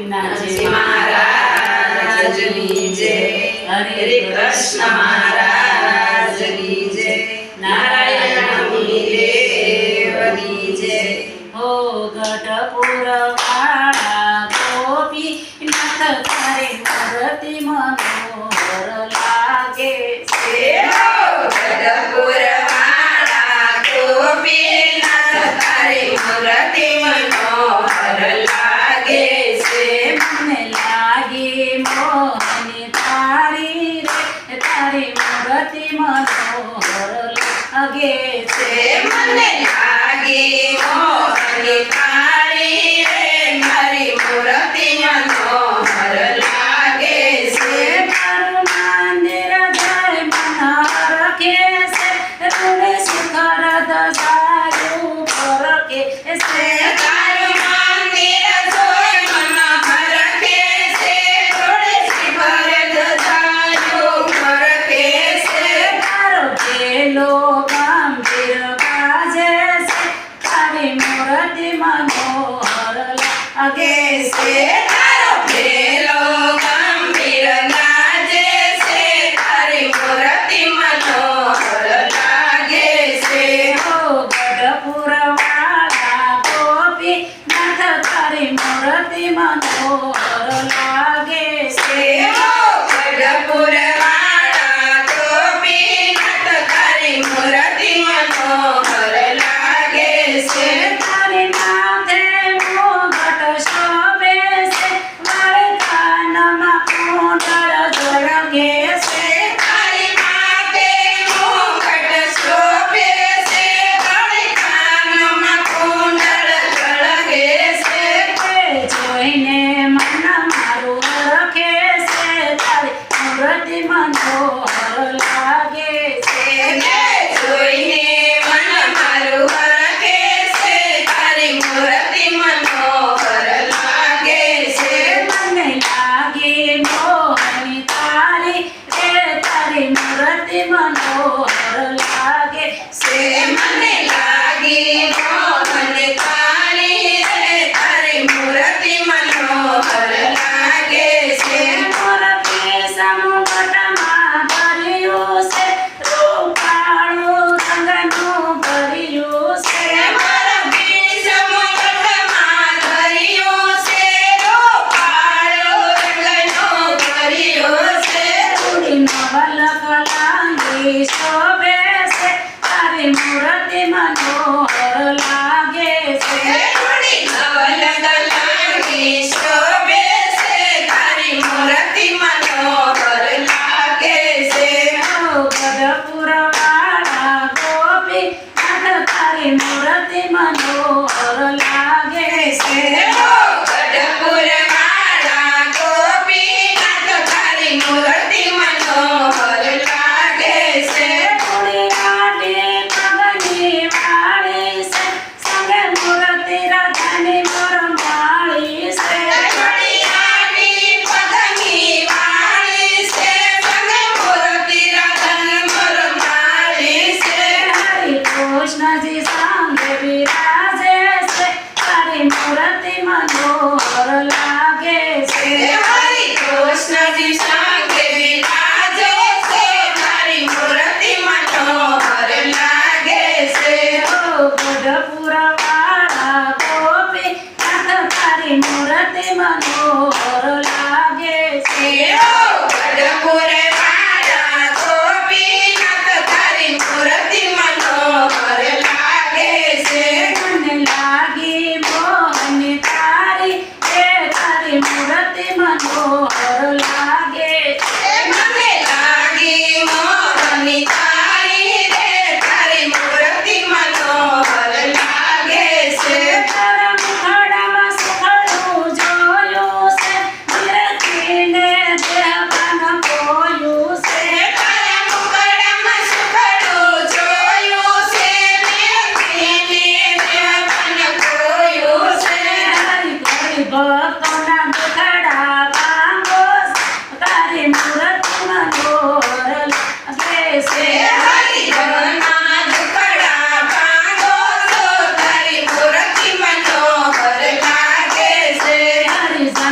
ગોપીનાથજી મહારાજની જય. હરે કૃષ્ણ મહારાજની જય. નારાયણ મુનિ દેવની જય. હો ગઢપુર વાળા ગોપીનાથ તારે મૂર્તિ મનોહર લાગે છે. ગઢપુર વાળા ગોપીનાથ તારી મૂર્તિ મનોહર લાગે છે. મને લાગી મોહની તારી રે તારી મૂર્તિ મનોહર લાગે છે. મને લાગી મોહની તારી રે મારી મૂર્તિ મનોહર લાગે છે. મારું મંદિર જય મનોહર કે છે ઋણ શિખર દશાયું પર કે છે. તારું મંદિર જોઈ મનોહર કે છે. તુલસી પર ધજાયું પર કે છે. તારો પેલો ગંભીર ગાજે છે તારી મૂર્તિ મનોહર લાગે છે. તારો પેલો ગંભીર ગાજે છે. તારી મૂર્તિ મનોહર લાગે છે. હો ગઢપુર વાળા ગોપીનાથ તારી મૂર્તિ મનોહર લાગે છે. ગઢપુર વાળા ગોપીનાથ તારી મૂર્તિ મનોહર લાગે છે. તારી માથે મુગટ શોભે છે મારે કાનમાં કુંડળ ઝળકે છે. તારી માથે મુગટ શોભે છે. તારી કાનમાં કુંડળ ઝળકે છે. તે જોઈને મન મારું રખે છે તારી મૂર્તિ મનોહર લાગે છે. એને જોઈને મન મારું હરખે છે. તારી મૂર્તિ મનોહર લાગે છે. મને લાગે મોહની તારી રે તારી મૂર્તિ મનોહર લાગે છે. મને લાગી મોહન તારી રે તારી મૂર્તિ મનોહર લાગે છે. મોર કેસમ ગટમાં ભર્યું છે રૂપાળું રંગનું ભર્યું છે. મારા બીજમ ગઢમાં ધર્યું છે. રૂપાળો રંગનો ભર્યો છે. ઉડી નવલ કલાંગી શોભે છે તારી મૂર્તિ મનોહર લાગે છે. થોડી નવલ કલાંગી શોભે છે.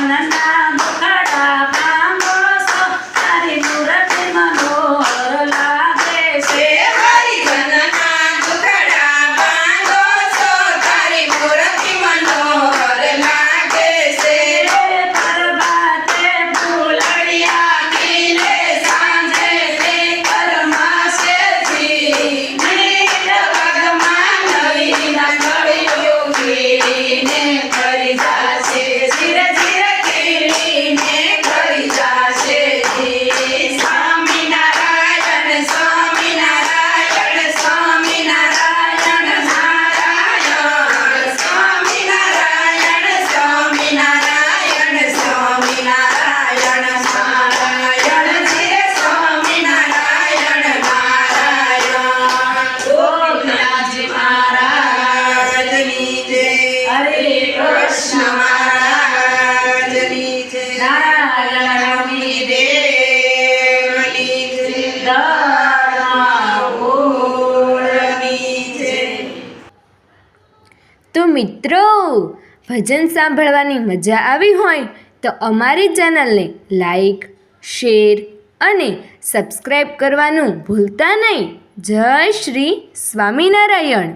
જનના દુખડા ભાંગો છો તારી મૂર્તિ મનોહર લાગે છે હરિજનના દુખડા ભાંગો છો તારી મૂર્તિ મનોહર લાગે છે પ્રભાતે ફૂલડિયા ખીલે સાંજે તે કરમાશે જી નીર પગમાં નવીના કળિયો ખીલીને કરી જાશે ધીરે ધીરે ખીલીને કરી જાશે જી સ્વામિનારાયણ સ્વામિનારાયણ સ્વામિનારાયણ નારાયણ સ્વામિનારાયણ સ્વામિનારાયણ સ્વામિનારાયણ નારાયણ ધીરે સ્વામિનારાયણ નારાયણ ગોપીનાથજી મહારાજની જય હરે કૃષ્ણ મહારાજની જય નારાયણની દેવની જય ધર્મગુણની જય. તો મિત્રો ભજન સાંભળવાની મજા આવી હોય તો અમારી ચેનલને લાઈક શેર અને સબસ્ક્રાઈબ કરવાનું ભૂલતા નહીં. જય શ્રી સ્વામિનારાયણ.